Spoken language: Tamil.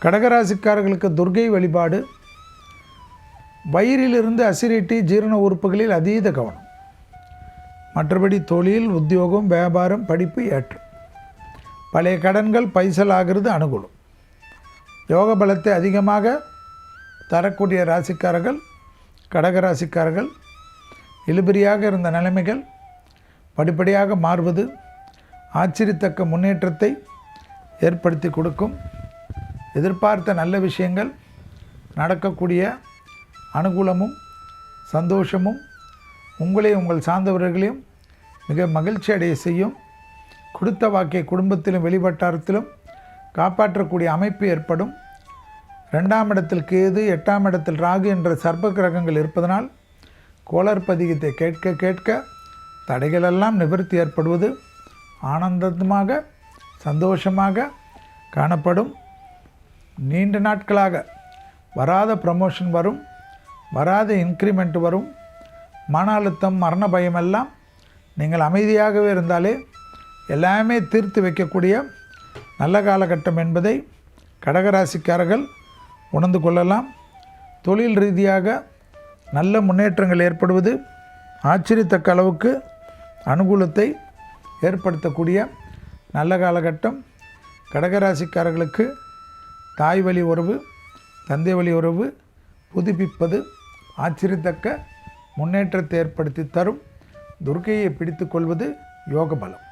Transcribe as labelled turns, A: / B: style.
A: கடகராசிக்காரர்களுக்கு துர்க்கை வழிபாடு. வயிறிலிருந்து அசிடிட்டி, ஜீரண உறுப்புகளில் அதீத கவனம். மற்றபடி தொழில், உத்தியோகம், வியாபாரம், படிப்பு ஏற்றம். பழைய கடன்கள் பைசல் ஆகிறது அனுகூலம். யோக பலத்தை அதிகமாக தரக்கூடிய ராசிக்காரர்கள் கடகராசிக்காரர்கள். இழுபறியாக இருந்த நிலைமைகள் படிப்படியாக மாறுவது ஆச்சரியத்தக்க முன்னேற்றத்தை ஏற்படுத்தி கொடுக்கும். எதிர்பார்த்த நல்ல விஷயங்கள் நடக்கக்கூடிய அனுகூலமும் சந்தோஷமும் உங்களையும் உங்கள் சார்ந்தவர்களையும் மிக மகிழ்ச்சி அடைய செய்யும். கொடுத்த வாக்கை குடும்பத்திலும் வெளிவட்டாரத்திலும் காப்பாற்றக்கூடிய அமைப்பு ஏற்படும். 2ஆம் இடத்தில் கேது, 8ஆம் இடத்தில் ராகு என்ற சர்ப்ப கிரகங்கள் இருப்பதனால் கோளர் பதிகத்தை கேட்க கேட்க தடைகளெல்லாம் நிவர்த்தி ஏற்படுவது ஆனந்தமாக சந்தோஷமாக காணப்படும். நீண்ட நாட்களாக வராத ப்ரமோஷன் வரும், வராத இன்க்ரிமெண்ட் வரும். மன அழுத்தம், மரண பயமெல்லாம் நீங்கள் அமைதியாகவே இருந்தாலே எல்லாமே தீர்த்து வைக்கக்கூடிய நல்ல காலகட்டம் என்பதை கடகராசிக்காரர்கள் உணர்ந்து கொள்ளலாம். தொழில் ரீதியாக நல்ல முன்னேற்றங்கள் ஏற்படுவது ஆச்சரியத்தக்க அளவுக்கு அனுகூலத்தை ஏற்படுத்தக்கூடிய நல்ல காலகட்டம். கடகராசிக்காரர்களுக்கு தாய் வழி உறவு, தந்தை வழி உறவு புதுப்பிப்பது ஆச்சரியத்தக்க முன்னேற்றத்தை ஏற்படுத்தி தரும். துர்க்கையை பிடித்து கொள்வது யோக பலம்.